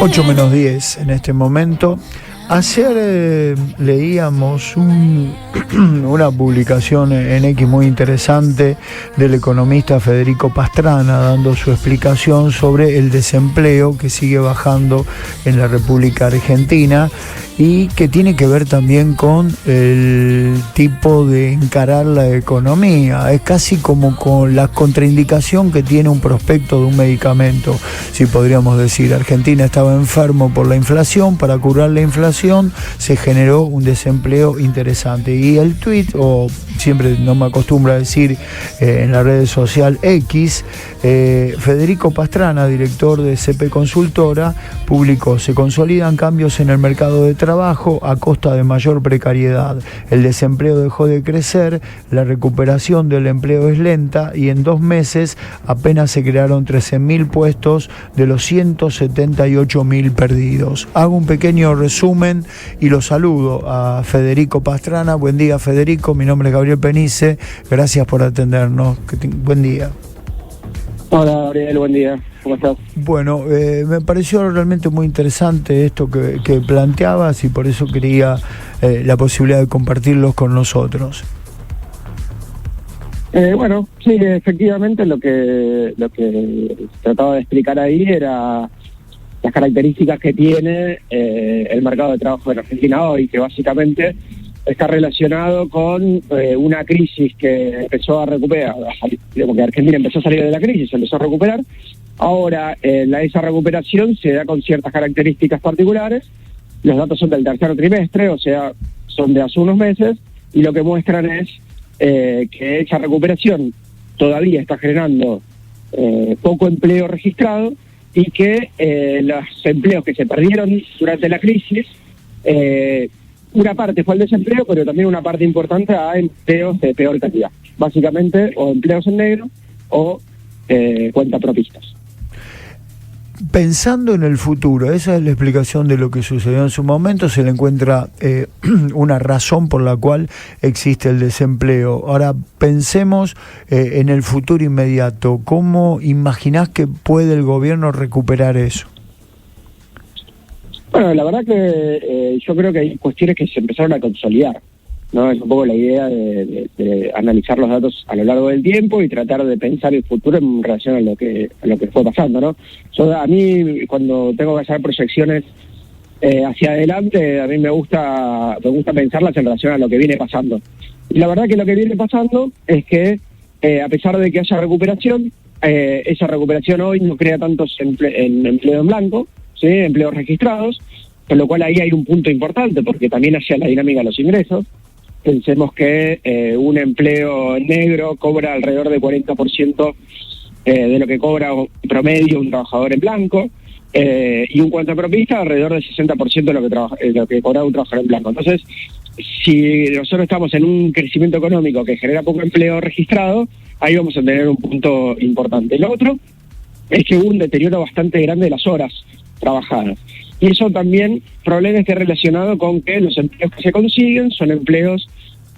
8:10 en este momento. Ayer leíamos una publicación en X muy interesante del economista Federico Pastrana dando su explicación sobre el desempleo que sigue bajando en la República Argentina y que tiene que ver también con el tipo de encarar la economía. Es casi como con la contraindicación que tiene un prospecto de un medicamento, si podríamos decir. Argentina estaba enfermo por la inflación, para curar la inflación se generó un desempleo interesante. Y el tuit, o siempre no me acostumbro a decir en la red social X, Federico Pastrana, director de CP Consultora, publicó: se consolidan cambios en el mercado de trabajo a costa de mayor precariedad. El desempleo dejó de crecer, la recuperación del empleo es lenta y en 2 meses apenas se crearon 13.000 puestos de los 178.000 perdidos. Hago un pequeño resumen y lo saludo a Federico Pastrana. Buen día, Federico, mi nombre es Gabriel Penice, gracias por atendernos. Buen día. Hola, Gabriel, buen día. ¿Cómo estás? Bueno, me pareció realmente muy interesante esto que planteabas y por eso quería la posibilidad de compartirlos con nosotros. Bueno, sí, efectivamente lo que trataba de explicar ahí era las características que tiene el mercado de trabajo en Argentina hoy, que básicamente está relacionado con una crisis que empezó a recuperar, digamos que Argentina empezó a salir de la crisis, se empezó a recuperar. Ahora, esa recuperación se da con ciertas características particulares. Los datos son del tercer trimestre, o sea, son de hace unos meses, y lo que muestran es que esa recuperación todavía está generando poco empleo registrado y que los empleos que se perdieron durante la crisis, una parte fue el desempleo, pero también una parte importante a empleos de peor calidad. Básicamente, o empleos en negro o cuentapropistas. Pensando en el futuro, esa es la explicación de lo que sucedió en su momento. Se le encuentra una razón por la cual existe el desempleo. Ahora, pensemos en el futuro inmediato. ¿Cómo imaginás que puede el gobierno recuperar eso? Bueno, la verdad que yo creo que hay cuestiones que se empezaron a consolidar, ¿no? Es un poco la idea de analizar los datos a lo largo del tiempo y tratar de pensar el futuro en relación a lo que fue pasando, ¿no? A mí, cuando tengo que hacer proyecciones hacia adelante, a mí me gusta pensarlas en relación a lo que viene pasando. Y la verdad que lo que viene pasando es que, a pesar de que haya recuperación, esa recuperación hoy no crea tantos empleo en blanco, ¿sí? Empleos registrados, con lo cual ahí hay un punto importante, porque también hacia la dinámica de los ingresos. Pensemos que un empleo negro cobra alrededor del 40% de lo que cobra promedio un trabajador en blanco, y un cuentapropista alrededor del 60% de lo que cobra un trabajador en blanco. Entonces, si nosotros estamos en un crecimiento económico que genera poco empleo registrado, ahí vamos a tener un punto importante. Lo otro es que hubo un deterioro bastante grande de las horas trabajadas. Y eso también probablemente esté relacionado con que los empleos que se consiguen son empleos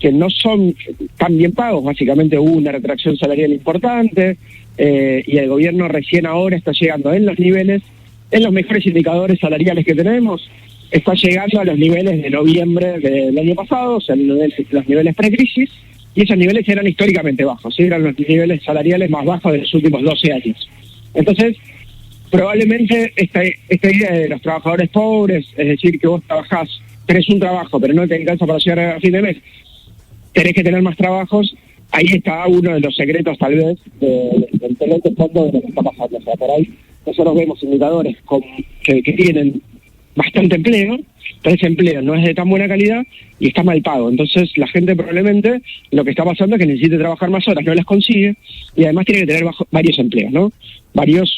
que no son tan bien pagos. Básicamente hubo una retracción salarial importante, y el gobierno recién ahora está llegando en los mejores indicadores salariales que tenemos, está llegando a los niveles de noviembre del año pasado, o sea, los niveles precrisis, y esos niveles eran históricamente bajos, ¿sí? Eran los niveles salariales más bajos de los últimos 12 años. Entonces, probablemente esta idea de los trabajadores pobres, es decir, que vos tenés un trabajo, pero no te alcanza para llegar a fin de mes, tenés que tener más trabajos, ahí está uno de los secretos, tal vez, del telón de fondo de lo que está pasando. O sea, por ahí nosotros vemos indicadores que tienen bastante empleo, pero ese empleo no es de tan buena calidad y está mal pago. Entonces, la gente probablemente, lo que está pasando es que necesita trabajar más horas, no las consigue, y además tiene que tener varios empleos, ¿no? Varios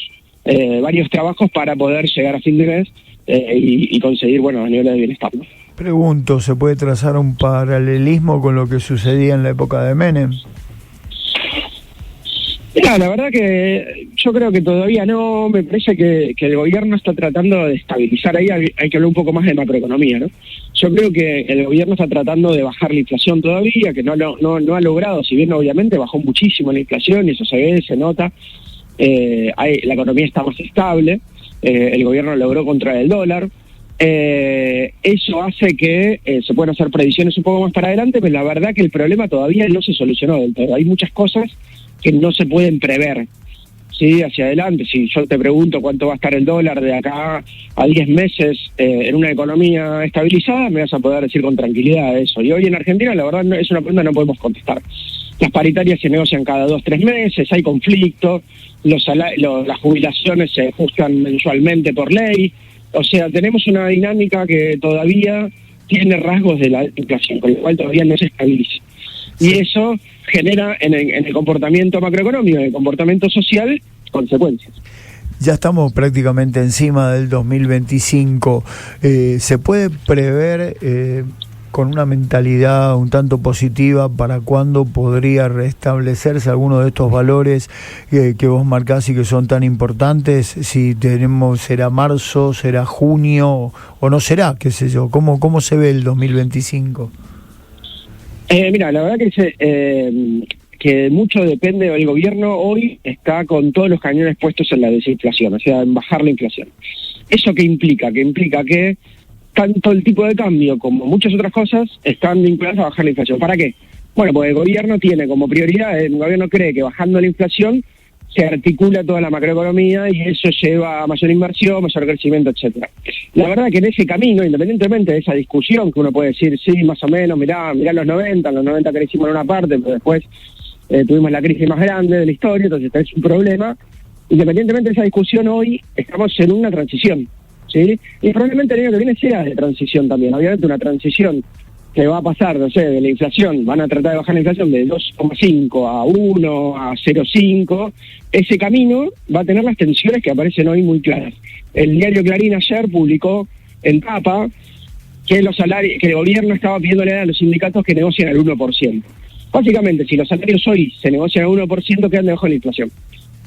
trabajos para poder llegar a fin de mes y conseguir buenos niveles de bienestar, ¿no? Pregunto, ¿se puede trazar un paralelismo con lo que sucedía en la época de Menem? Mira, la verdad que yo creo que todavía no. Me parece que el gobierno está tratando de estabilizar. Ahí hay que hablar un poco más de macroeconomía, ¿no? Yo creo que el gobierno está tratando de bajar la inflación todavía, que no ha logrado, si bien obviamente bajó muchísimo la inflación, y eso se ve, se nota. La economía está más estable, el gobierno logró controlar el dólar. Eso hace que se puedan hacer predicciones un poco más para adelante, pero la verdad que el problema todavía no se solucionó del todo. Hay muchas cosas que no se pueden prever, ¿sí? Hacia adelante. Si yo te pregunto cuánto va a estar el dólar de acá a 10 meses en una economía estabilizada, me vas a poder decir con tranquilidad eso. Y hoy en Argentina, la verdad, es una pregunta que no podemos contestar. Las paritarias se negocian cada 2-3 meses, hay conflicto, las jubilaciones se ajustan mensualmente por ley. O sea, tenemos una dinámica que todavía tiene rasgos de la inflación, con lo cual todavía no se estabiliza. Y eso genera en el comportamiento macroeconómico, en el comportamiento social, consecuencias. Ya estamos prácticamente encima del 2025. ¿Se puede prever con una mentalidad un tanto positiva para cuándo podría restablecerse alguno de estos valores que vos marcás y que son tan importantes? Si será marzo, será junio o no será, qué sé yo. ¿Cómo se ve el 2025? Mira, la verdad que mucho depende del gobierno. Hoy está con todos los cañones puestos en la desinflación, o sea, en bajar la inflación. ¿Eso qué implica? Que implica que tanto el tipo de cambio como muchas otras cosas están vinculadas a bajar la inflación. ¿Para qué? Bueno, porque el gobierno tiene como prioridad, el gobierno cree que bajando la inflación se articula toda la macroeconomía y eso lleva a mayor inversión, mayor crecimiento, etcétera. La verdad que en ese camino, independientemente de esa discusión que uno puede decir, sí, más o menos, mirá los 90 crecimos en una parte, pero después tuvimos la crisis más grande de la historia, entonces es un problema. Independientemente de esa discusión, hoy estamos en una transición, ¿sí? Y probablemente el año que viene sea de transición también, obviamente una transición que va a pasar, no sé, de la inflación, van a tratar de bajar la inflación de 2,5 a 1, a 0,5, ese camino va a tener las tensiones que aparecen hoy muy claras. El diario Clarín ayer publicó en tapa que los salarios, que el gobierno estaba pidiéndole a los sindicatos que negocien al 1%. Básicamente, si los salarios hoy se negocian al 1%, quedan debajo de la inflación.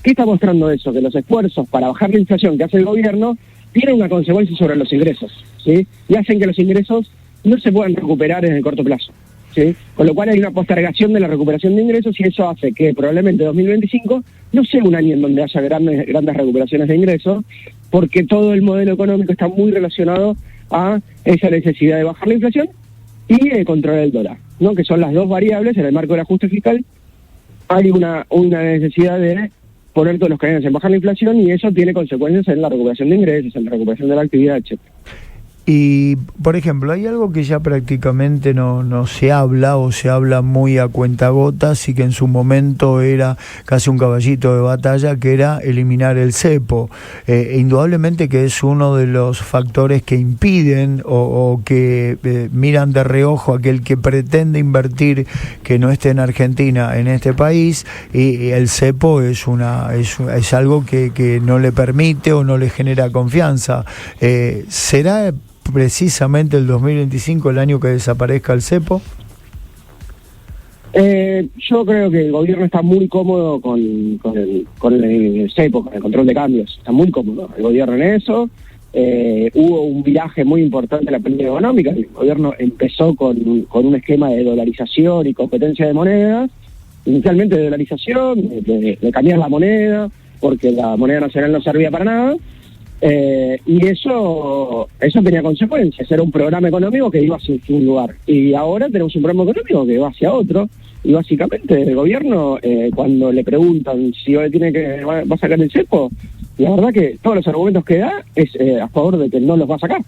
¿Qué está mostrando eso? Que los esfuerzos para bajar la inflación que hace el gobierno tienen una consecuencia sobre los ingresos, ¿sí? Y hacen que los ingresos no se puedan recuperar en el corto plazo, ¿sí? Con lo cual hay una postergación de la recuperación de ingresos y eso hace que probablemente 2025 no sea un año en donde haya grandes recuperaciones de ingresos, porque todo el modelo económico está muy relacionado a esa necesidad de bajar la inflación y de controlar el dólar, ¿no? Que son las dos variables en el marco del ajuste fiscal. Hay una necesidad de poner todos los cañones en bajar la inflación y eso tiene consecuencias en la recuperación de ingresos, en la recuperación de la actividad, etcétera. Y, por ejemplo, hay algo que ya prácticamente no se habla o se habla muy a cuentagotas y que en su momento era casi un caballito de batalla, que era eliminar el cepo. Indudablemente que es uno de los factores que impiden o que miran de reojo a aquel que pretende invertir que no esté en Argentina, en este país, y el cepo es algo que no le permite o no le genera confianza. ¿Será precisamente el 2025 el año que desaparezca el cepo? Yo creo que el gobierno está muy cómodo con el cepo, con el control de cambios. Está muy cómodo el gobierno en eso. Hubo un viraje muy importante en la política económica. El gobierno empezó con un esquema de dolarización y competencia de monedas. Inicialmente de dolarización, de cambiar la moneda, porque la moneda nacional no servía para nada. Y eso tenía consecuencias. Era un programa económico que iba hacia un lugar y ahora tenemos un programa económico que va hacia otro y básicamente el gobierno cuando le preguntan si hoy va a sacar el cepo, la verdad que todos los argumentos que da es a favor de que no los va a sacar.